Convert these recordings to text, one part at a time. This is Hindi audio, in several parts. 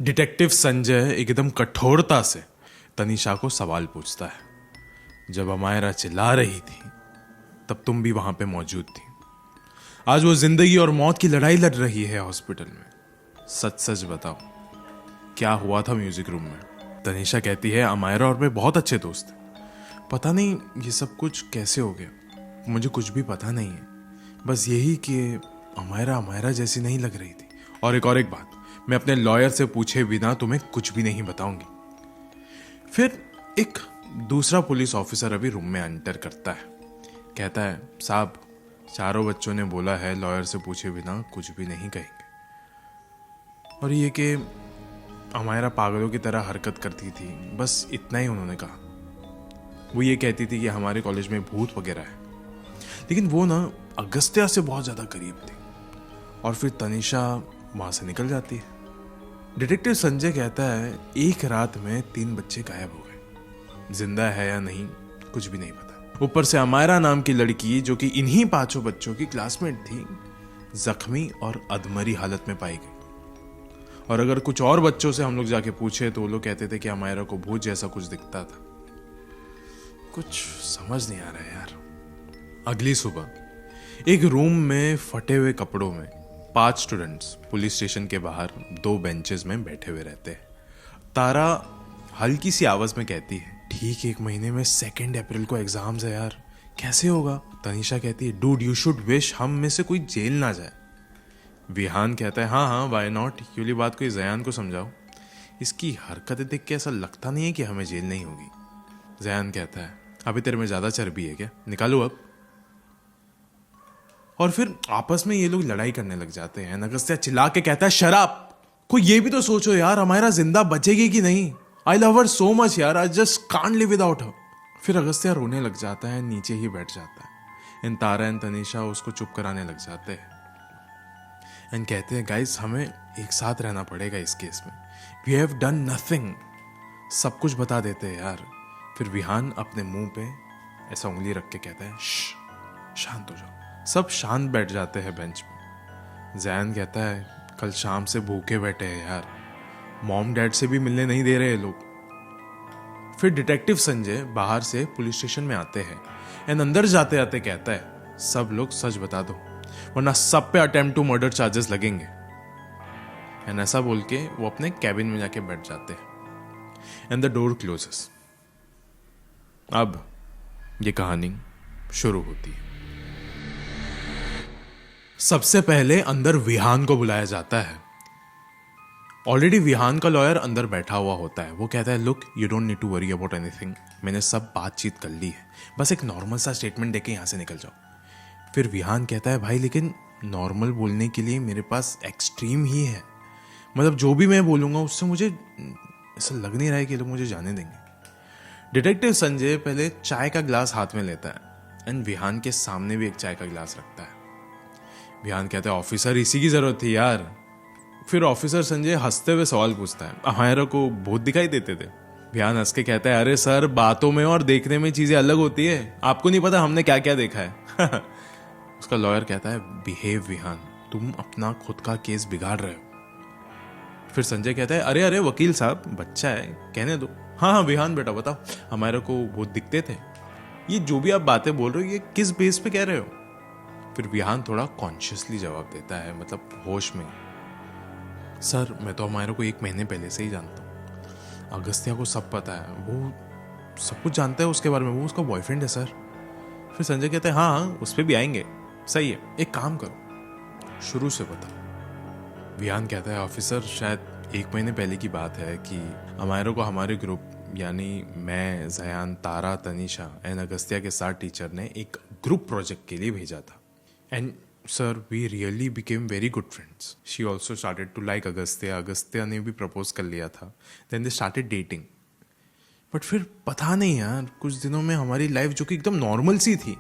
डिटेक्टिव संजय एकदम कठोरता से तनीषा को सवाल पूछता है। जब अमायरा चिल्ला रही थी तब तुम भी वहां पे मौजूद थी। आज वो जिंदगी और मौत की लड़ाई लड़ रही है हॉस्पिटल में। सच सच बताओ, क्या हुआ था म्यूजिक रूम में? तनीषा कहती है, अमायरा और मैं बहुत अच्छे दोस्त हैं। पता नहीं ये सब कुछ कैसे हो गया, मुझे कुछ भी पता नहीं है। बस यही कि अमायरा अमायरा जैसी नहीं लग रही थी। और एक बात, मैं अपने लॉयर से पूछे बिना तुम्हें कुछ भी नहीं बताऊंगी। फिर एक दूसरा पुलिस ऑफिसर अभी रूम में एंटर करता है। कहता है, साहब चारों बच्चों ने बोला है लॉयर से पूछे बिना कुछ भी नहीं कहेंगे। और ये कि अमायरा पागलों की तरह हरकत करती थी, बस इतना ही उन्होंने कहा। वो ये कहती थी कि हमारे कॉलेज में भूत वगैरह है, लेकिन वो ना अगस्त्या से बहुत ज्यादा करीब थी। और फिर तनीषा वहां से निकल जाती है। डिटेक्टिव संजय कहता है, एक रात में 3 बच्चे गायब हो गए। जिंदा है या नहीं कुछ भी नहीं पता। ऊपर से अमायरा नाम की लड़की, जो कि इन्हीं 5 बच्चों की क्लासमेट थी, जख्मी और अधमरी हालत में पाई गई। और अगर कुछ और बच्चों से हम लोग जाके पूछे तो वो लोग कहते थे कि अमायरा को भूत जैसा कुछ दिखता था। कुछ समझ नहीं आ रहा है यार। अगली सुबह एक रूम में फटे हुए कपड़ों में 5 स्टूडेंट्स पुलिस स्टेशन के बाहर 2 बेंचेस में बैठे हुए रहते हैं। तारा हल्की सी आवाज में कहती है, ठीक 1 महीने में 2 अप्रैल को एग्जाम्स है यार, कैसे होगा? तनीषा कहती है, डूड यू शुड विश हम में से कोई जेल ना जाए। विहान कहता है, हाँ हाँ वाई नॉट, ये वाली बात कोई जयान को समझाओ, इसकी हरकतें देख के ऐसा लगता नहीं है कि हमें जेल नहीं होगी। जयान कहता है, अभी तेरे में ज्यादा चर्बी है क्या, निकालो अब। और फिर आपस में ये लोग लड़ाई करने लग जाते हैं। अगस्त्या चिल्ला के कहता है, शराब, कोई ये भी तो सोचो यार, हमारा जिंदा बचेगी कि नहीं? I love her so much यार, I just can't live without her. फिर अगस्त्या रोने लग जाता है, नीचे ही बैठ जाता है। एंड तारा एंड तनीषा उसको चुप कराने लग जाते हैं एंड कहते हैं, गाइस हमें एक साथ रहना पड़ेगा इस केस में, वी हैव डन नथिंग। सब कुछ बता देते हैं यार। फिर विहान अपने मुंह पे ऐसा उंगली रख के कहता है, शांत हो जाओ। सब शांत बैठ जाते हैं बेंच पे। जैन कहता है, कल शाम से भूखे बैठे हैं यार, मॉम डैड से भी मिलने नहीं दे रहे लोग। फिर डिटेक्टिव संजय बाहर से पुलिस स्टेशन में आते हैं एंड अंदर जाते आते कहता है, सब लोग सच बता दो वरना सब पे अटेम्प्ट टू मर्डर चार्जेस लगेंगे। एंड ऐसा बोल के वो अपने कैबिन में जाके बैठ जाते हैं एंड द डोर क्लोजेस। अब ये कहानी शुरू होती है। सबसे पहले अंदर विहान को बुलाया जाता है। ऑलरेडी विहान का लॉयर अंदर बैठा हुआ होता है। वो कहता है, look you don't need to worry about anything, मैंने सब बातचीत कर ली है, बस एक नॉर्मल सा स्टेटमेंट देके यहां से निकल जाओ। फिर विहान कहता है, भाई लेकिन नॉर्मल बोलने के लिए मेरे पास एक्सट्रीम ही है, मतलब जो भी मैं बोलूंगा उससे मुझे ऐसा लग नहीं रहा है कि लोग मुझे जाने देंगे। डिटेक्टिव संजय पहले चाय का ग्लास हाथ में लेता है एंड विहान के सामने भी एक चाय का ग्लास रखता है। विहान कहता है, ऑफिसर इसी की जरूरत थी यार। फिर ऑफिसर संजय हंसते हुए सवाल पूछता है, अमायरा को भूत दिखाई देते थे? विहान हंस के कहता है, अरे सर बातों में और देखने में चीजें अलग होती है, आपको नहीं पता हमने क्या क्या देखा है। उसका लॉयर कहता है, बिहेव विहान, तुम अपना खुद का केस बिगाड़ रहे हो। फिर संजय कहता है, अरे अरे वकील साहब बच्चा है, कहने दो। हाँ हाँ विहान बेटा बताओ, हमारे को भूत दिखते थे? ये जो भी आप बातें बोल रहे हो ये किस बेस पे कह रहे हो? फिर विहान थोड़ा कॉन्शियसली जवाब देता है, मतलब होश में, सर मैं तो हमारे को 1 महीने पहले से ही जानता हूँ, अगस्त्या को सब पता है, वो सब कुछ जानता है उसके बारे में, वो उसका बॉयफ्रेंड है सर। फिर संजय कहते हैं, हाँ हाँ उस पर भी आएंगे, सही है, एक काम करो शुरू से बताओ। विहान कहता है, ऑफिसर शायद 1 महीने पहले की बात है कि अमायरा को हमारे ग्रुप, यानी मैं, जयान, तारा, तनीषा एंड अगस्त्या के साथ टीचर ने एक ग्रुप प्रोजेक्ट के लिए भेजा था। And sir we really became very good friends. She also started to like Agastya, Agastya ने भी प्रपोज कर लिया था। Then they started dating. But फिर पता नहीं यार, कुछ दिनों में हमारी लाइफ जो कि एकदम नॉर्मल सी थी,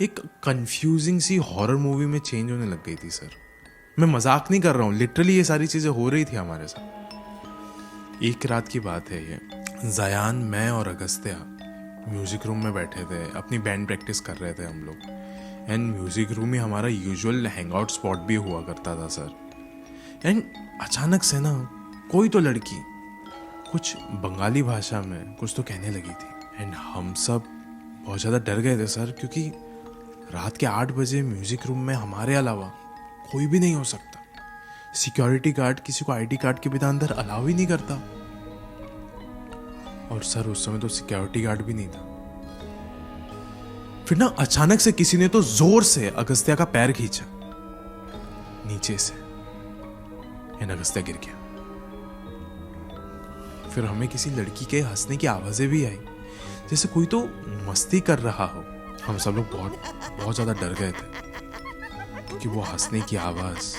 एक कंफ्यूजिंग सी हॉरर मूवी में चेंज होने लग गई थी सर। मैं मजाक नहीं कर रहा हूँ, लिटरली ये सारी चीजें हो रही थी हमारे साथ। एक रात की बात है ये, जयान, मैं और अगस्त्या म्यूजिक रूम में बैठे थे, अपनी बैंड प्रैक्टिस कर रहे थे हम लोग। एंड म्यूजिक रूम ही हमारा यूजुअल हैंग आउट स्पॉट भी हुआ करता था सर। एंड अचानक से ना कोई तो लड़की कुछ बंगाली भाषा में कुछ तो कहने लगी थी। एंड हम सब बहुत ज़्यादा डर गए थे सर, क्योंकि रात के 8 बजे म्यूजिक रूम में हमारे अलावा कोई भी नहीं हो सकता। सिक्योरिटी गार्ड किसी को आईडी कार्ड के बिना अंदर अलाउ ही नहीं करता। और सर उस समय तो सिक्योरिटी गार्ड भी नहीं था। फिर ना अचानक से किसी ने तो जोर से अगस्त्या का पैर खींचा नीचे से, एंड अगस्त्या गिर गया। फिर हमें किसी लड़की के हंसने की आवाजें भी आई, जैसे कोई तो मस्ती कर रहा हो। हम सब लोग बहुत ज्यादा डर गए थे, क्योंकि वो हंसने की आवाज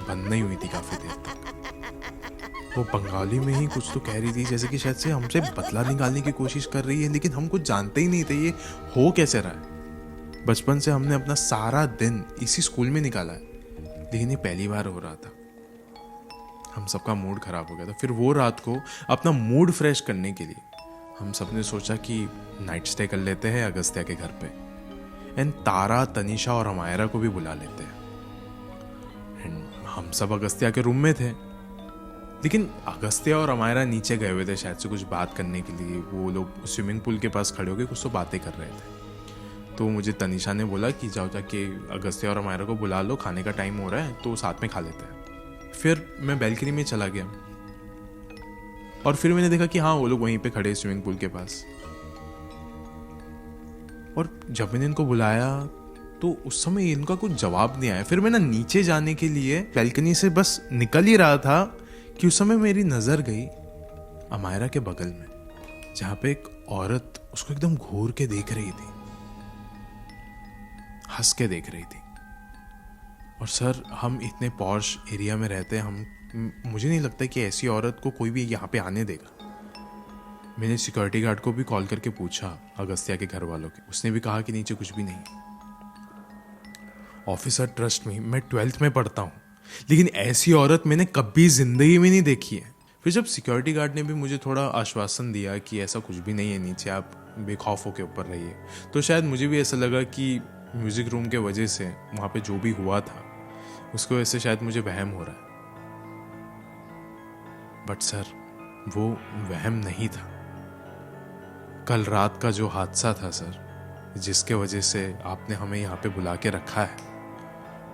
बंद नहीं हुई थी काफी देर तक। वो बंगाली में ही कुछ तो कह रही थी, जैसे कि शायद से हमसे बदला निकालने की कोशिश कर रही है, लेकिन हम कुछ जानते ही नहीं थे ये हो कैसे रहा है। बचपन से हमने अपना सारा दिन इसी स्कूल में निकाला है, लेकिन ये पहली बार हो रहा था। हम सबका मूड खराब हो गया था। फिर वो रात को अपना मूड फ्रेश करने के लिए हम सबने सोचा कि नाइट स्टे कर लेते हैं अगस्त्या के घर पे, एंड तारा, तनिषा और अमायरा को भी बुला लेते हैं। एंड हम सब अगस्त्या के रूम में थे, लेकिन अगस्त्या और अमायरा नीचे गए हुए थे शायद से कुछ बात करने के लिए। वो लोग स्विमिंग पूल के पास खड़े होकर कुछ तो बातें कर रहे थे। तो मुझे तनिषा ने बोला कि जाओ जाके अगस्त्या और अमायरा को बुला लो, खाने का टाइम हो रहा है तो साथ में खा लेते हैं। फिर मैं बैल्कनी में चला गया और फिर मैंने देखा कि हाँ वो लोग वहीं पे खड़े स्विमिंग पूल के पास। और जब मैंने इनको बुलाया तो उस समय इनका कुछ जवाब नहीं आया। फिर मैं ना नीचे जाने के लिए बैल्कनी से बस निकल ही रहा था कि उस समय मेरी नजर गई अमायरा के बगल में, जहां पे एक औरत उसको एकदम घूर के देख रही थी, हंस के देख रही थी। और सर हम इतने पॉश एरिया में रहते हैं, मुझे नहीं लगता कि ऐसी औरत को कोई भी यहाँ पे आने देगा। मैंने सिक्योरिटी गार्ड को भी कॉल करके पूछा अगस्त्या के घर वालों के, उसने भी कहा कि नीचे कुछ भी नहीं। ऑफिसर ट्रस्ट मी, मैं 12th में पढ़ता हूँ, लेकिन ऐसी औरत मैंने कभी जिंदगी में नहीं देखी है। फिर जब सिक्योरिटी गार्ड ने भी मुझे थोड़ा आश्वासन दिया कि ऐसा कुछ भी नहीं है नीचे, आप बेखौफ होकर ऊपर रहिए, तो शायद मुझे भी ऐसा लगा कि म्यूजिक रूम के वजह से वहाँ पे जो भी हुआ था उसको वजह से शायद मुझे वहम हो रहा है। बट सर वो वहम नहीं था। कल रात का जो हादसा था सर, जिसके वजह से आपने हमें यहाँ पे बुला के रखा है,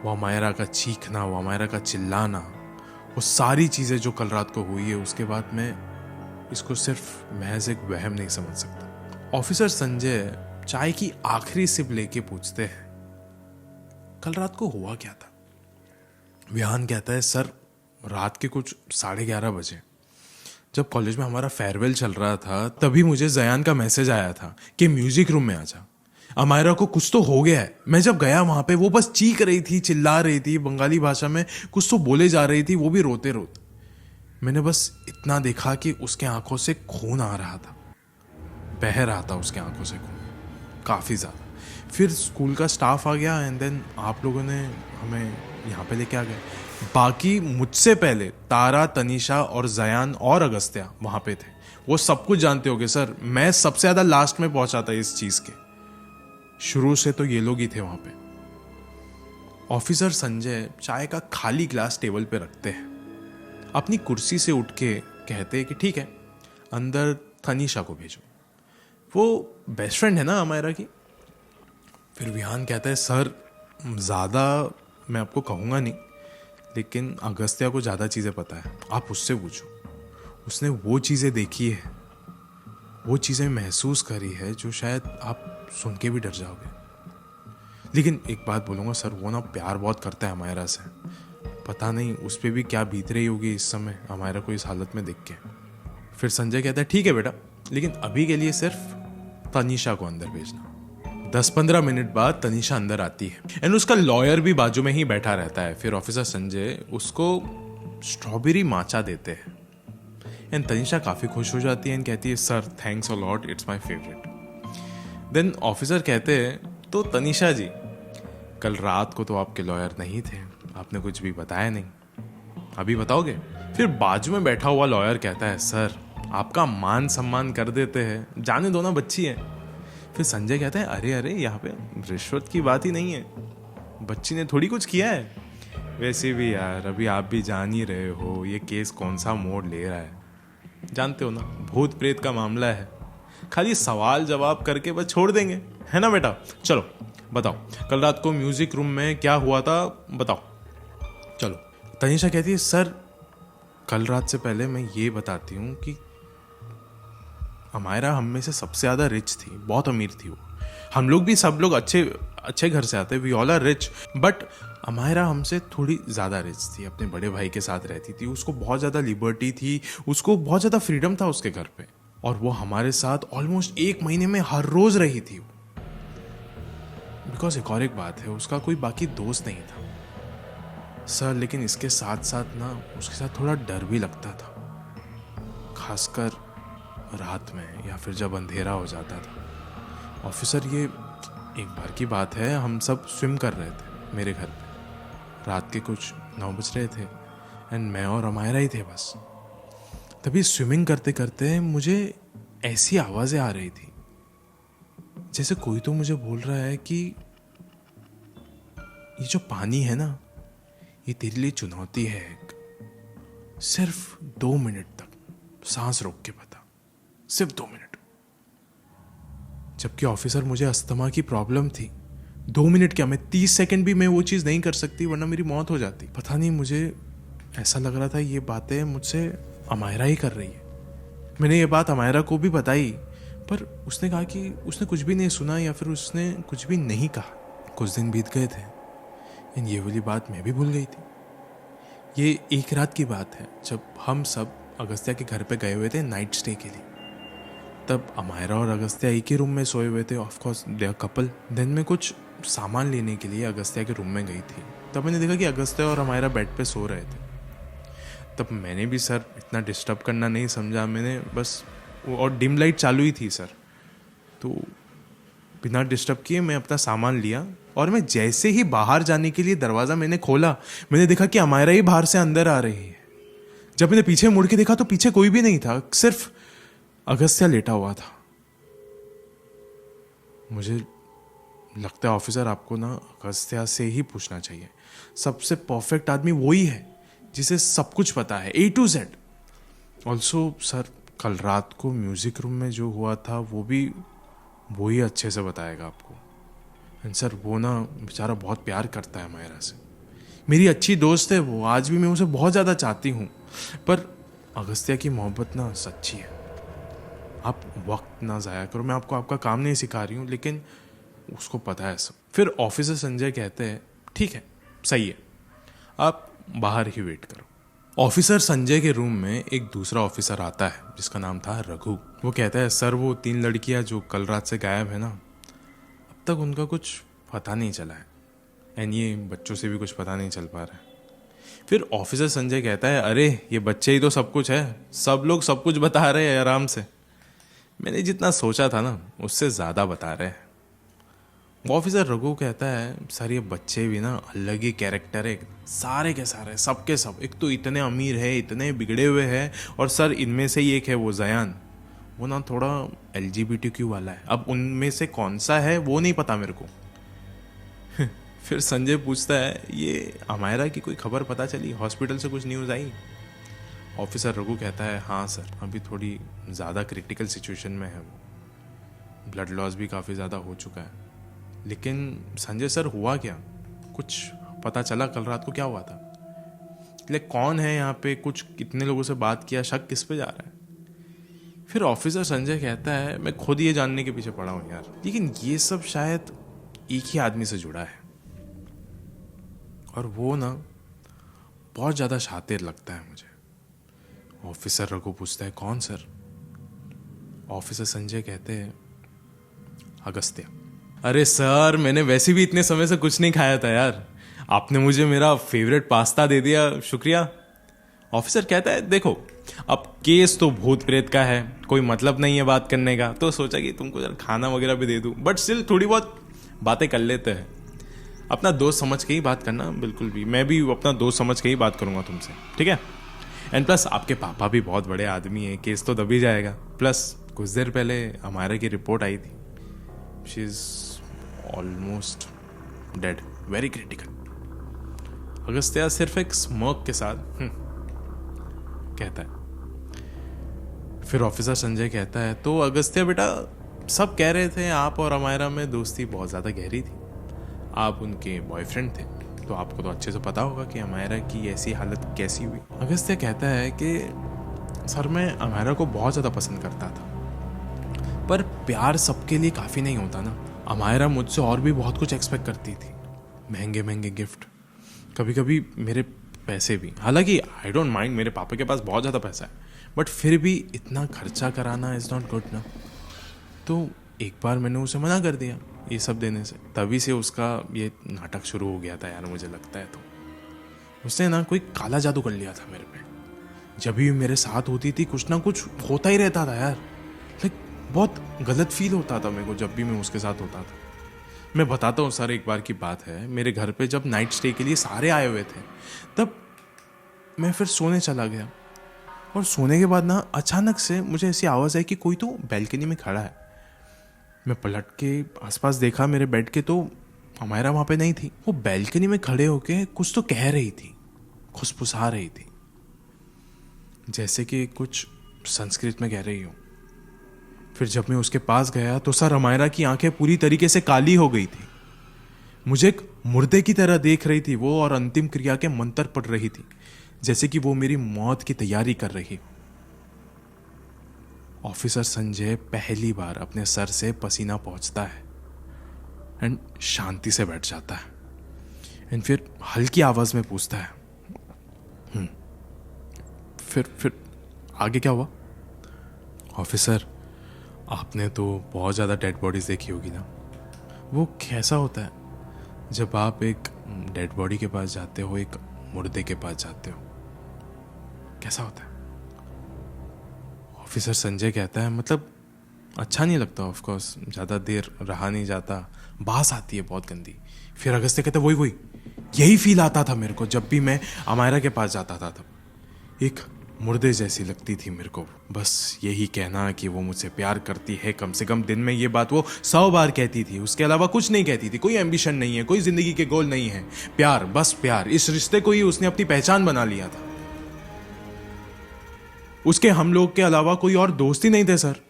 वो अमायरा का चीखना, वो अमायरा का चिल्लाना, वो सारी चीज़ें जो कल रात को हुई है, उसके बाद मैं इसको सिर्फ महज एक वहम नहीं समझ सकता। ऑफिसर संजय चाय की आखिरी सिप लेके पूछते हैं, कल रात को हुआ क्या था? विहान कहता है, सर रात के कुछ 11:30 बजे जब कॉलेज में हमारा फेयरवेल चल रहा था, तभी मुझे जयान का मैसेज आया था कि म्यूजिक रूम में आ जा, अमायरा को कुछ तो हो गया है। मैं जब गया वहां पे, वो बस चीख रही थी, चिल्ला रही थी, बंगाली भाषा में कुछ तो बोले जा रही थी, वो भी रोते रोते। मैंने बस इतना देखा कि उसके आंखों से खून आ रहा था, बह रहा था उसके आंखों से खून काफी ज्यादा। फिर स्कूल का स्टाफ आ गया एंड देन आप लोगों ने हमें यहाँ पे लेके आ गए। बाकी मुझसे पहले तारा, तनिषा और जयान और अगस्त्या वहां पे थे। वो सब कुछ जानते होगे सर, मैं सबसे ज्यादा लास्ट में पहुंचा था इस चीज के। शुरू से तो ये लोग ही थे वहां पे। ऑफिसर संजय चाय का खाली ग्लास टेबल पे रखते हैं, अपनी कुर्सी से उठ के कहते हैं कि ठीक है, अंदर तनिषा को भेजो, वो बेस्ट फ्रेंड है ना अमायरा की। फिर विहान कहता है, सर ज़्यादा मैं आपको कहूँगा नहीं, लेकिन अगस्त्या को ज़्यादा चीज़ें पता है, आप उससे पूछो। उसने वो चीज़ें देखी है, वो चीज़ें महसूस करी है जो शायद आप सुन के भी डर जाओगे। लेकिन एक बात बोलूँगा सर, वो ना प्यार बहुत करता है अमायरा से। पता नहीं उस पर भी क्या बीत रही होगी इस समय अमायरा को इस हालत में देख के। फिर संजय कहता है, ठीक है बेटा, लेकिन अभी के लिए सिर्फ तनिषा को अंदर भेजना। 10-15 मिनट बाद तनिषा अंदर आती है एंड उसका लॉयर भी बाजू में ही बैठा रहता है। फिर ऑफिसर संजय उसको स्ट्रॉबेरी माचा देते हैं एंड तनिषा काफी खुश हो जाती है एंड कहती है, sir thanks a lot, it's my favourite. Then officer कहते हैं, तो तनिषा जी, कल रात को तो आपके लॉयर नहीं थे, आपने कुछ भी बताया नहीं, अभी बताओगे? फिर बाजू में बैठा हुआ लॉयर कहता है, सर आपका मान सम्मान कर देते हैं, जाने दो ना, बच्ची है। फिर संजय कहता है, अरे अरे यहाँ पे रिश्वत की बात ही नहीं है, बच्ची ने थोड़ी कुछ किया है। वैसे भी यार अभी आप भी जान ही रहे हो ये केस कौन सा मोड़ ले रहा है। जानते हो ना, भूत प्रेत का मामला है, खाली सवाल जवाब करके बस छोड़ देंगे, है ना बेटा। चलो बताओ कल रात को म्यूजिक रूम में क्या हुआ था, बताओ। चलो तनीषा कहती है सर कल रात से पहले मैं ये बताती हूँ कि अमायरा हम में से सबसे ज़्यादा रिच थी, बहुत अमीर थी वो। हम लोग भी सब लोग अच्छे अच्छे घर से आते, we all are rich, but Amayra हमसे थोड़ी ज़्यादा रिच थी, अपने बड़े भाई के साथ रहती थी, उसको बहुत ज़्यादा लिबर्टी थी, उसको बहुत ज़्यादा फ्रीडम था उसके घर पे, और वो हमारे साथ ऑलमोस्ट 1 महीने में हर रोज़ रही थी। बिकॉज एक बात है, उसका कोई बाकी दोस्त नहीं था सर, लेकिन इसके साथ साथ ना उसके साथ थोड़ा डर भी लगता था, खासकर रात में या फिर जब अंधेरा हो जाता था। ऑफिसर ये एक बार की बात है, हम सब स्विम कर रहे थे मेरे घर पे, रात के कुछ 9 बज रहे थे एंड मैं और अमायरा ही थे बस। तभी स्विमिंग करते करते मुझे ऐसी आवाज़ें आ रही थी जैसे कोई तो मुझे बोल रहा है कि ये जो पानी है ना, ये तेरे लिए चुनौती है एक, सिर्फ 2 मिनट तक सांस रोक के बता, सिर्फ 2 मिनट। जबकि ऑफिसर मुझे अस्थमा की प्रॉब्लम थी, 2 मिनट क्या, मैं 30 सेकंड भी मैं वो चीज़ नहीं कर सकती वरना मेरी मौत हो जाती। पता नहीं, मुझे ऐसा लग रहा था ये बातें मुझसे अमायरा ही कर रही है। मैंने ये बात अमायरा को भी बताई, पर उसने कहा कि उसने कुछ भी नहीं सुना या फिर उसने कुछ भी नहीं कहा। कुछ दिन बीत गए थे, ये वाली बात मैं भी भूल गई थी। ये एक रात की बात है जब हम सब अगस्त्या के घर पे गए हुए थे नाइट स्टे के लिए। तब अमायरा और अगस्त्या एक ही रूम में सोए हुए थे, of course they are couple. Then मैं कुछ सामान लेने के लिए अगस्त्या के रूम में गई थी, तब मैंने देखा कि अगस्त्या और अमायरा बेड पे सो रहे थे। तब मैंने भी सर इतना डिस्टर्ब करना नहीं समझा, मैंने बस, और डिम लाइट चालू ही थी सर, तो बिना डिस्टर्ब किए मैं अपना सामान लिया और मैं जैसे ही बाहर जाने के लिए दरवाज़ा मैंने खोला, मैंने देखा कि अमायरा ही बाहर से अंदर आ रही है। जब मैंने पीछे मुड़ के देखा तो पीछे कोई भी नहीं था, सिर्फ अगस्त्या लेटा हुआ था। मुझे लगता है ऑफिसर आपको ना अगस्त्या से ही पूछना चाहिए, सबसे परफेक्ट आदमी वही है जिसे सब कुछ पता है, A to Z। Also sir कल रात को म्यूजिक रूम में जो हुआ था वो ही अच्छे से बताएगा आपको। एंड सर वो ना बेचारा बहुत प्यार करता है अमायरा से, मेरी अच्छी दोस्त है वो, आज भी मैं उसे बहुत ज़्यादा चाहती हूँ, पर अगस्त्या की मोहब्बत ना सच्ची है। आप वक्त ना ज़ाया करो, मैं आपको आपका काम नहीं सिखा रही हूँ, लेकिन उसको पता है सब। फिर ऑफिसर संजय कहते हैं ठीक है, सही है, आप बाहर ही वेट करो। ऑफिसर संजय के रूम में एक दूसरा ऑफिसर आता है जिसका नाम था रघु। वो कहता है सर वो 3 लड़कियां जो कल रात से गायब है ना, अब तक उनका कुछ पता नहीं चला है, एंड ये बच्चों से भी कुछ पता नहीं चल पा रहा है। फिर ऑफिसर संजय कहता है अरे ये बच्चे ही तो सब कुछ है, सब लोग सब कुछ बता रहे हैं आराम से, मैंने जितना सोचा था ना उससे ज़्यादा बता रहे हैं। ऑफिसर रघु कहता है सर ये बच्चे भी ना अलग ही कैरेक्टर है, सारे के सारे, सबके सब, एक तो इतने अमीर है, इतने बिगड़े हुए हैं, और सर इनमें से ही एक है वो जयान, वो ना थोड़ा LGBTQ वाला है, अब उनमें से कौन सा है वो नहीं पता मेरे को। फिर संजय पूछता है ये अमायरा की कोई खबर पता चली, हॉस्पिटल से कुछ न्यूज़ आई? ऑफिसर रघु कहता है हाँ सर, अभी थोड़ी ज़्यादा क्रिटिकल सिचुएशन में है वो, ब्लड लॉस भी काफ़ी ज़्यादा हो चुका है। लेकिन संजय सर हुआ क्या, कुछ पता चला कल रात को क्या हुआ था? लेकिन कौन है यहाँ पे, कुछ कितने लोगों से बात किया, शक किस पे जा रहा है? फिर ऑफिसर संजय कहता है मैं खुद ये जानने के पीछे पड़ा हूँ यार, लेकिन ये सब शायद एक ही आदमी से जुड़ा है, और वो ना बहुत ज़्यादा शातिर लगता है मुझे। ऑफिसर रघु पूछता है कौन सर? ऑफिसर संजय कहते हैं अगस्त्या। अरे सर मैंने वैसे भी इतने समय से कुछ नहीं खाया था यार, आपने मुझे मेरा फेवरेट पास्ता दे दिया, शुक्रिया। ऑफिसर कहता है देखो अब केस तो भूत प्रेत का है, कोई मतलब नहीं है बात करने का, तो सोचा कि तुमको जरा खाना वगैरह भी दे दूं, बट स्टिल थोड़ी बहुत बातें कर लेते हैं, अपना दोस्त समझ के ही बात करना, बिल्कुल भी, मैं भी अपना दोस्त समझ के ही बात करूंगा तुमसे, ठीक है? एंड प्लस आपके पापा भी बहुत बड़े आदमी है, केस तो दबी जाएगा। प्लस कुछ देर पहले अमायरा की रिपोर्ट आई थी, she is almost dead, very critical. Agastya सिर्फ एक स्मर्क के साथ कहता है। फिर ऑफिसर संजय कहता है, तो अगस्त्या बेटा, सब कह रहे थे आप और अमायरा में दोस्ती बहुत ज़्यादा गहरी थी, आप उनके बॉयफ्रेंड थे, तो आपको तो अच्छे से पता होगा कि अमायरा की ऐसी हालत कैसी हुई। अगस्त्या कहता है कि सर मैं अमायरा को बहुत ज़्यादा पसंद करता था, पर प्यार सबके लिए काफ़ी नहीं होता ना। अमायरा मुझसे और भी बहुत कुछ एक्सपेक्ट करती थी, महंगे महंगे गिफ्ट, कभी कभी मेरे पैसे भी। हालांकि आई डोंट माइंड, मेरे पापा के पास बहुत ज़्यादा पैसा है, बट फिर भी इतना खर्चा कराना इज़ नॉट गुड ना। तो एक बार मैंने उसे मना कर दिया ये सब देने से, तभी से उसका ये नाटक शुरू हो गया था यार, मुझे लगता है। तो उसने ना कोई काला जादू कर लिया था मेरे पे। जब भी मेरे साथ होती थी कुछ ना कुछ होता ही रहता था यार। लाइक बहुत गलत फील होता था मेरे को जब भी मैं उसके साथ होता था। मैं बताता हूँ सर, एक बार की बात है, मेरे घर पे जब नाइट स्टे के लिए सारे आए हुए थे, तब मैं फिर सोने चला गया, और सोने के बाद ना अचानक से मुझे ऐसी आवाज़ आई कि कोई तो बैल्कनी में खड़ा है। मैं पलट के आसपास देखा मेरे बेड के, तो अमायरा वहाँ पे नहीं थी। वो बैल्कनी में खड़े होके कुछ तो कह रही थी, खुसफुसा रही थी, जैसे कि कुछ संस्कृत में कह रही हो। फिर जब मैं उसके पास गया तो सर अमायरा की आंखें पूरी तरीके से काली हो गई थी, मुझे एक मुर्दे की तरह देख रही थी वो, और अंतिम क्रिया के मंत्र पढ़ रही थी, जैसे कि वो मेरी मौत की तैयारी कर रही। ऑफिसर संजय पहली बार अपने सर से पसीना पहुंचता है एंड शांति से बैठ जाता है, एंड फिर हल्की आवाज में पूछता है, फिर आगे क्या हुआ? ऑफिसर, आपने तो बहुत ज़्यादा डेड बॉडीज देखी होगी ना। वो कैसा होता है जब आप एक डेड बॉडी के पास जाते हो, एक मुर्दे के पास जाते हो, कैसा होता है? ऑफिसर संजय कहता है, मतलब अच्छा नहीं लगता, ऑफ कोर्स, ज़्यादा देर रहा नहीं जाता, बास आती है बहुत गंदी। फिर अगस्त्य कहता है, वही यही फील आता था मेरे को जब भी मैं अमायरा के पास जाता था, तब एक मुर्दे जैसी लगती थी मेरे को। बस यही कहना कि वो मुझसे प्यार करती है, कम से कम दिन में ये बात वो 100 बार कहती थी, उसके अलावा कुछ नहीं कहती थी। कोई एम्बिशन नहीं है, कोई जिंदगी के गोल नहीं है, प्यार, बस प्यार। इस रिश्ते को ही उसने अपनी पहचान बना लिया था। उसके हम लोग के अलावा कोई और दोस्त ही नहीं थे सर।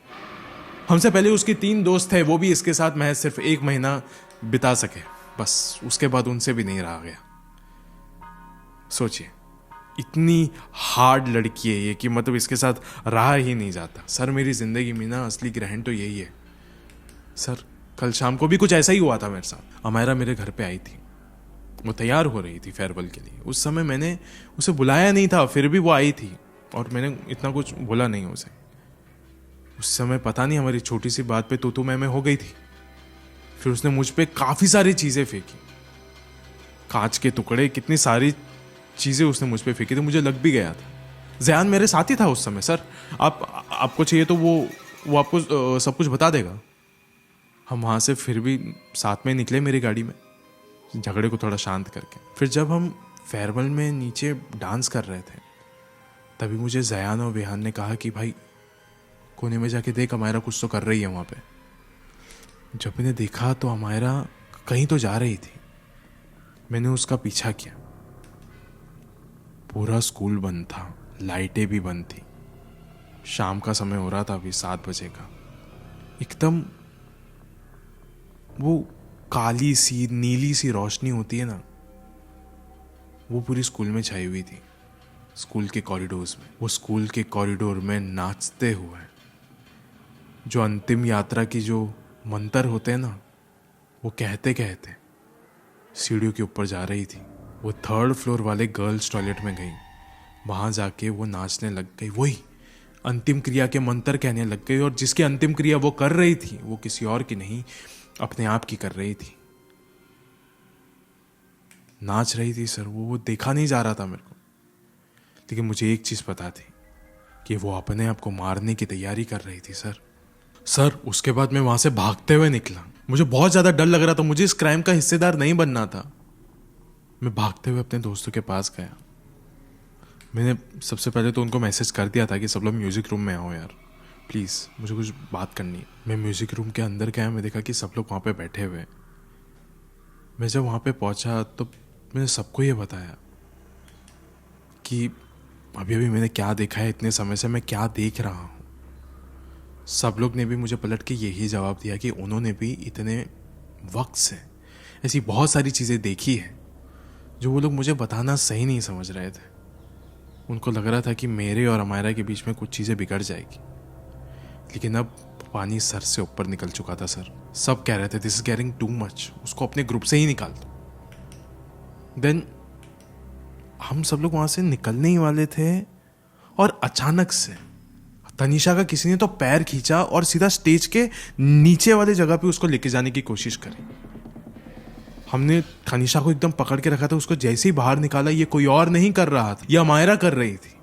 हमसे पहले उसके 3 दोस्त थे, वो भी इसके साथ महज सिर्फ 1 महीना बिता सके, बस उसके बाद उनसे भी नहीं रहा गया। सोचिए, इतनी हार्ड लड़की है ये कि मतलब इसके साथ रहा ही नहीं जाता। सर मेरी जिंदगी में ना असली ग्रहण तो यही है सर। कल शाम को भी कुछ ऐसा ही हुआ था मेरे साथ। अमायरा मेरे घर पे आई थी, वो तैयार हो रही थी फेयरवेल के लिए। उस समय मैंने उसे बुलाया नहीं था, फिर भी वो आई थी, और मैंने इतना कुछ बोला नहीं उसे। उस समय पता नहीं हमारी छोटी सी बात पे तू मैं हो गई थी। फिर उसने मुझ पे काफ़ी सारी चीज़ें फेंकी, कांच के टुकड़े, कितनी सारी चीज़ें उसने मुझ पे फेंकी थी। मुझे लग भी गया था। ज़यान मेरे साथ ही था उस समय सर। आपको चाहिए तो वो आपको सब कुछ बता देगा। हम वहाँ से फिर भी साथ में निकले मेरी गाड़ी में, झगड़े को थोड़ा शांत करके। फिर जब हम फेयरवेल में नीचे डांस कर रहे थे, तभी मुझे ज़यान और विहान ने कहा कि भाई कोने में जाके देख, अमायरा कुछ तो कर रही है वहाँ पे। जब मैंने देखा तो अमायरा कहीं तो जा रही थी। मैंने उसका पीछा किया। पूरा स्कूल बंद था, लाइटें भी बंद थी, शाम का समय हो रहा था, अभी 7 बजे का। एकदम वो काली सी नीली सी रोशनी होती है ना, वो पूरी स्कूल में छाई हुई थी, स्कूल के कॉरिडोर्स में। वो स्कूल के कॉरिडोर में नाचते हुए जो अंतिम यात्रा की जो मंत्र होते हैं ना, वो कहते कहते सीढ़ियों के ऊपर जा रही थी। वो 3rd फ्लोर वाले गर्ल्स टॉयलेट में गई, वहाँ जाके वो नाचने लग गई, वही अंतिम क्रिया के मंत्र कहने लग गई। और जिसकी अंतिम क्रिया वो कर रही थी, वो किसी और की नहीं, अपने आप की कर रही थी। नाच रही थी सर, वो देखा नहीं जा रहा था मेरे को, लेकिन मुझे एक चीज़ पता थी कि वो अपने आप को मारने की तैयारी कर रही थी सर। उसके बाद मैं वहाँ से भागते हुए निकला। मुझे बहुत ज़्यादा डर लग रहा था, मुझे इस क्राइम का हिस्सेदार नहीं बनना था। मैं भागते हुए अपने दोस्तों के पास गया। मैंने सबसे पहले तो उनको मैसेज कर दिया था कि सब लोग म्यूज़िक रूम में आओ यार, प्लीज़ मुझे कुछ बात करनी है। मैं म्यूज़िक रूम के अंदर गया, मैं देखा कि सब लोग वहाँ पे बैठे हुए। मैं जब वहाँ पे पहुँचा तो मैंने सबको ये बताया कि अभी अभी मैंने क्या देखा है, इतने समय से मैं क्या देख रहा हूँ। सब लोग ने भी मुझे पलट के यही जवाब दिया कि उन्होंने भी इतने वक्त से ऐसी बहुत सारी चीज़ें देखी है जो वो लोग मुझे बताना सही नहीं समझ रहे थे। उनको लग रहा था कि मेरे और अमायरा के बीच में कुछ चीज़ें बिगड़ जाएगी, लेकिन अब पानी सर से ऊपर निकल चुका था सर। सब कह रहे थे this is getting too much, उसको अपने ग्रुप से ही निकाल दो। देन हम सब लोग वहां से निकलने ही वाले थे और अचानक से तनीषा का किसी ने तो पैर खींचा और सीधा स्टेज के नीचे वाले जगह पे उसको लेके जाने की कोशिश करी। हमने तनीषा को एकदम पकड़ के रखा था, उसको जैसे ही बाहर निकाला, ये कोई और नहीं कर रहा था, ये अमायरा कर रही थी।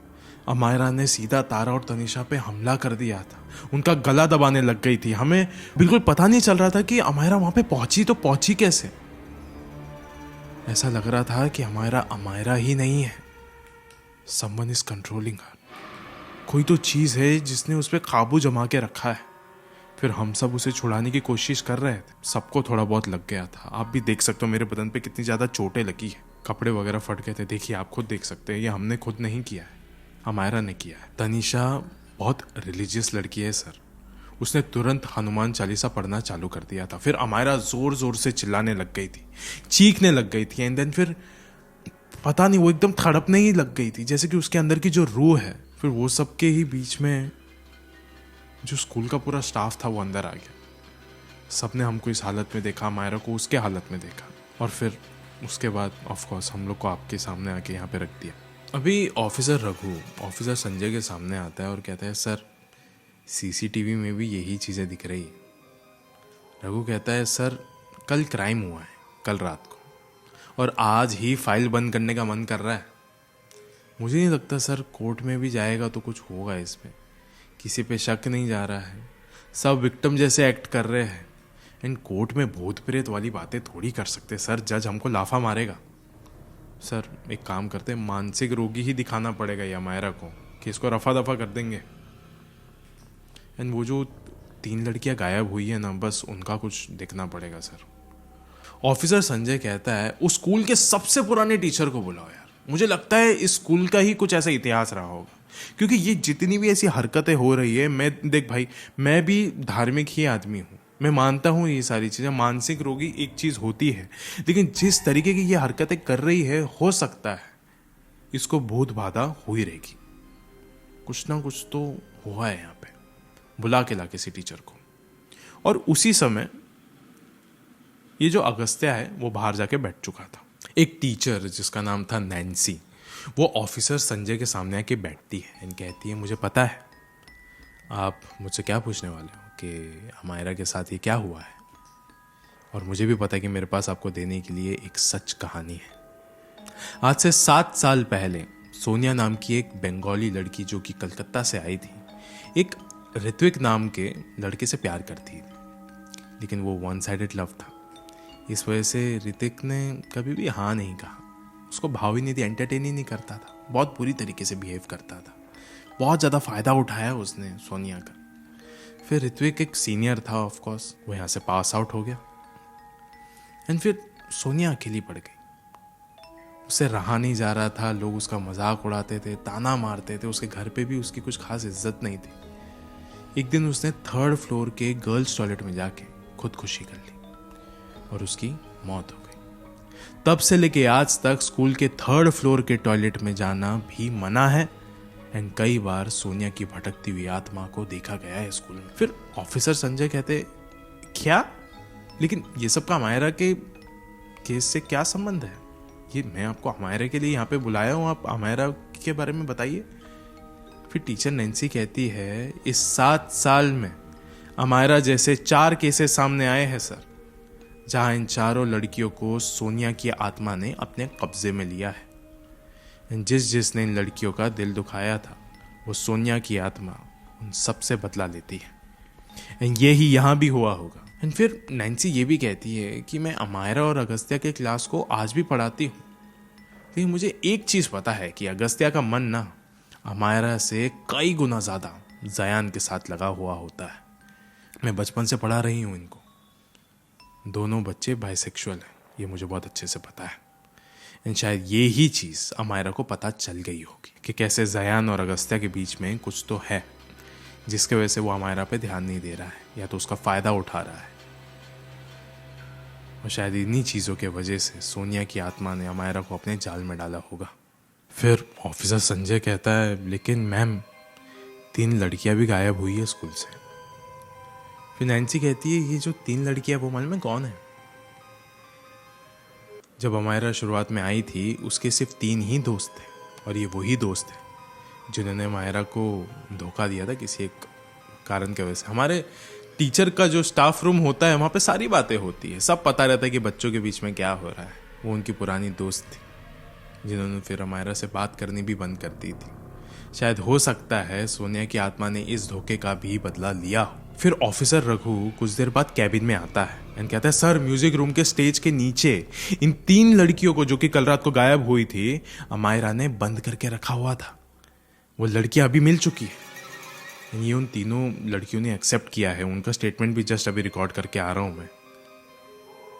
अमायरा ने सीधा तारा और तनीषा पे हमला कर दिया था, उनका गला दबाने लग गई थी। हमें बिल्कुल पता नहीं चल रहा था कि अमायरा वहां पे पहुंची तो पहुंची कैसे। ऐसा लग रहा था कि अमायरा अमायरा ही नहीं है, समवन इज कंट्रोलिंग हर। कोई तो चीज है जिसने उस पर काबू जमा के रखा है। फिर हम सब उसे छुड़ाने की कोशिश कर रहे थे, सबको थोड़ा बहुत लग गया था। आप भी देख सकते हो मेरे बदन पे कितनी ज्यादा चोटें लगी है, कपड़े वगैरह फट गए थे। देखिए, आप खुद देख सकते हैं, ये हमने खुद नहीं किया है, अमायरा ने किया है। तनीषा बहुत रिलीजियस लड़की है सर, उसने तुरंत हनुमान चालीसा पढ़ना चालू कर दिया था। फिर अमायरा जोर जोर से चिल्लाने लग गई थी, चीखने लग गई थी, एंड देन फिर पता नहीं वो एकदम तड़पने ही लग गई थी, जैसे कि उसके अंदर की जो रूह है। फिर वो सबके ही बीच में जो स्कूल का पूरा स्टाफ था वो अंदर आ गया। सबने हमको इस हालत में देखा, अमायरा को उसके हालत में देखा, और फिर उसके बाद ऑफ कोर्स हम लोग को आपके सामने आके यहाँ पे रख दिया। अभी ऑफिसर रघु ऑफिसर संजय के सामने आता है और कहता है सर सीसीटीवी में भी यही चीज़ें दिख रही है। रघु कहता है सर कल क्राइम हुआ है, कल रात को, और आज ही फाइल बंद करने का मन कर रहा है। मुझे नहीं लगता सर कोर्ट में भी जाएगा तो कुछ होगा इसमें, किसी पे शक नहीं जा रहा है, सब विक्टिम जैसे एक्ट कर रहे हैं। एंड कोर्ट में भूत प्रेत वाली बातें थोड़ी कर सकते सर, जज हमको लाफा मारेगा। सर एक काम करते हैं, मानसिक रोगी ही दिखाना पड़ेगा ये अमायरा को कि इसको रफा दफा कर देंगे। एंड वो जो 3 लड़कियां गायब हुई है ना, बस उनका कुछ देखना पड़ेगा सर। ऑफिसर संजय कहता है उस स्कूल के सबसे पुराने टीचर को बुलाओ यार, मुझे लगता है इस स्कूल का ही कुछ ऐसा इतिहास रहा होगा, क्योंकि ये जितनी भी ऐसी हरकतें हो रही है, मैं देख भाई मैं भी धार्मिक ही आदमी हूँ, मैं मानता हूँ ये सारी चीज़ें, मानसिक रोगी एक चीज़ होती है, लेकिन जिस तरीके की ये हरकतें कर रही है, हो सकता है इसको भूत बाधा हो ही रहेगी। कुछ ना कुछ तो हुआ है यहाँ पे, बुला के ला किसी टीचर को। और उसी समय ये जो अगस्त्या है वो बाहर जाके बैठ चुका था। एक टीचर जिसका नाम था नैन्सी, वो ऑफिसर संजय के सामने आके बैठती है एंड कहती है मुझे पता है आप मुझसे क्या पूछने वाले हो कि अमायरा के साथ ये क्या हुआ है, और मुझे भी पता है कि मेरे पास आपको देने के लिए एक सच कहानी है। आज से 7 साल पहले सोनिया नाम की एक बंगाली लड़की जो कि कलकत्ता से आई थी, एक ऋत्विक नाम के लड़के से प्यार करती थी, लेकिन वो वन साइडेड लव था। इस वजह से ऋतिक ने कभी भी हाँ नहीं कहा, उसको भाव ही नहीं थी, एंटरटेन ही नहीं करता था, बहुत बुरी तरीके से बिहेव करता था, बहुत ज़्यादा फ़ायदा उठाया उसने सोनिया का। फिर ऋत्विक एक सीनियर था, ऑफ कोर्स वो यहाँ से पास आउट हो गया, एंड फिर सोनिया अकेली पड़ गई। उससे रहा नहीं जा रहा था, लोग उसका मजाक उड़ाते थे, ताना मारते थे, उसके घर पे भी उसकी कुछ खास इज्जत नहीं थी। एक दिन उसने 3rd फ्लोर के गर्ल्स टॉयलेट में जाके खुदकुशी कर ली और उसकी मौत हो गई। तब से लेके आज तक स्कूल के 3rd फ्लोर के टॉयलेट में जाना भी मना है, एंड कई बार सोनिया की भटकती हुई आत्मा को देखा गया है स्कूल में। फिर ऑफिसर संजय कहते क्या, लेकिन ये सब का अमायरा के केस से क्या संबंध है? ये मैं आपको अमायरा के लिए यहाँ पे बुलाया हूँ, आप अमायरा के बारे में बताइए। फिर टीचर नैन्सी कहती है इस 7 साल में अमायरा जैसे 4 केसेस सामने आए हैं सर, जहां इन चारों लड़कियों को सोनिया की आत्मा ने अपने कब्जे में लिया है। जिसने इन लड़कियों का दिल दुखाया था, वो सोनिया की आत्मा उन सब से बदला लेती है। ये ही यहाँ भी हुआ होगा। एंड फिर नैन्सी ये भी कहती है कि मैं अमायरा और अगस्त्या के क्लास को आज भी पढ़ाती हूँ, लेकिन मुझे एक चीज़ पता है कि अगस्त्या का मन ना अमायरा से कई गुना ज़्यादा जयान के साथ लगा हुआ होता है। मैं बचपन से पढ़ा रही हूँ इनको, दोनों बच्चे बाइसेक्सुअल हैं, ये मुझे बहुत अच्छे से पता है। एंड शायद ये ही चीज़ अमायरा को पता चल गई होगी कि कैसे जयान और अगस्त्या के बीच में कुछ तो है जिसके वजह से वो अमायरा पे ध्यान नहीं दे रहा है या तो उसका फ़ायदा उठा रहा है। और शायद इन्हीं चीज़ों के वजह से सोनिया की आत्मा ने अमायरा को अपने जाल में डाला होगा। फिर ऑफिसर संजय कहता है, लेकिन मैम 3 लड़कियां भी गायब हुई है स्कूल से। फिर नैन्सी कहती है, ये जो 3 लड़कियां वो मालूम है कौन है? जब अमायरा शुरुआत में आई थी उसके सिर्फ 3 ही दोस्त थे और ये वही दोस्त थे जिन्होंने अमायरा को धोखा दिया था किसी एक कारण की वजह से। हमारे टीचर का जो स्टाफ रूम होता है वहाँ पे सारी बातें होती है, सब पता रहता है कि बच्चों के बीच में क्या हो रहा है। वो उनकी पुरानी दोस्त थी जिन्होंने फिर अमायरा से बात करनी भी बंद कर दी थी। शायद हो सकता है सोनिया की आत्मा ने इस धोखे का भी बदला लिया हो। फिर ऑफिसर रघु कुछ देर बाद कैबिन में आता है एंड कहता है, सर म्यूजिक रूम के स्टेज के नीचे इन 3 लड़कियों को जो कि कल रात को गायब हुई थी अमायरा ने बंद करके रखा हुआ था। वो लड़कियां अभी मिल चुकी है। ये उन तीनों लड़कियों ने एक्सेप्ट किया है। उनका स्टेटमेंट भी जस्ट अभी रिकॉर्ड करके आ रहा हूं मैं।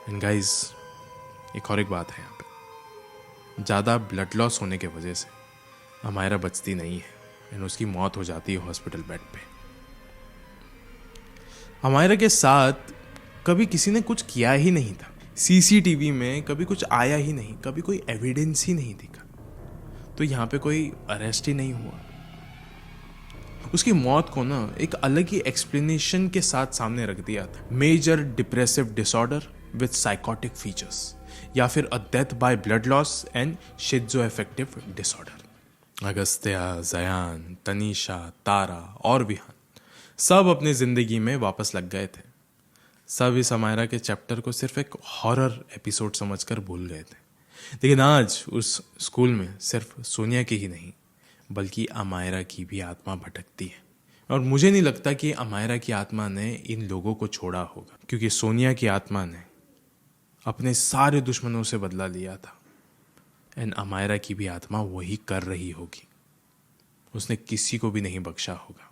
एंड गाइस, एक बात है, यहाँ पे ज़्यादा ब्लड लॉस होने के वजह से अमायरा बचती नहीं है एंड उसकी मौत हो जाती है हॉस्पिटल बेड पे। अमायरा के साथ कभी किसी ने कुछ किया ही नहीं था। सीसीटीवी में कभी कुछ आया ही नहीं, कभी कोई एविडेंस ही नहीं दिखा, तो यहाँ पे कोई अरेस्ट ही नहीं हुआ। उसकी मौत को ना एक अलग ही एक्सप्लेनेशन के साथ सामने रख दिया था। Major depressive disorder with psychotic features, या फिर a death by blood loss and schizoaffective disorder. Agastya, Jayan, Tanisha, Tara और विहान सब अपनी जिंदगी में वापस लग गए थे। सब इस अमायरा के चैप्टर को सिर्फ एक हॉरर एपिसोड समझकर भूल गए थे। लेकिन आज उस स्कूल में सिर्फ सोनिया की ही नहीं बल्कि अमायरा की भी आत्मा भटकती है। और मुझे नहीं लगता कि अमायरा की आत्मा ने इन लोगों को छोड़ा होगा, क्योंकि सोनिया की आत्मा ने अपने सारे दुश्मनों से बदला लिया था एंड अमायरा की भी आत्मा वही कर रही होगी। उसने किसी को भी नहीं बख्शा होगा।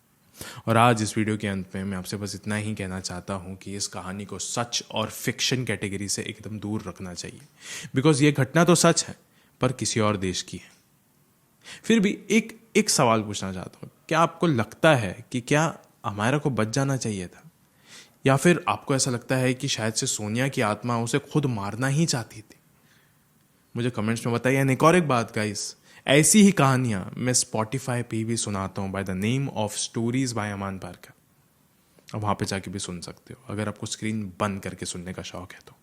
और आज इस वीडियो के अंत में मैं आपसे बस इतना ही कहना चाहता हूँ कि इस कहानी को सच और फिक्शन कैटेगरी से एकदम दूर रखना चाहिए, बिकॉज ये घटना तो सच है पर किसी और देश की है। फिर भी एक सवाल पूछना चाहता हूँ, क्या आपको लगता है कि क्या अमायरा को बच जाना चाहिए था, या फिर आपको ऐसा लगता है कि शायद से सोनिया की आत्मा उसे खुद मारना ही चाहती थी? मुझे कमेंट्स में बताइए। एक बात गाइस, ऐसी ही कहानियां मैं स्पॉटिफाई पे भी सुनाता हूँ by the name of stories by Aman Parker. अब वहाँ पे जाके भी सुन सकते हो अगर आपको स्क्रीन बंद करके सुनने का शौक है तो।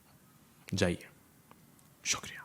जाइए। शुक्रिया।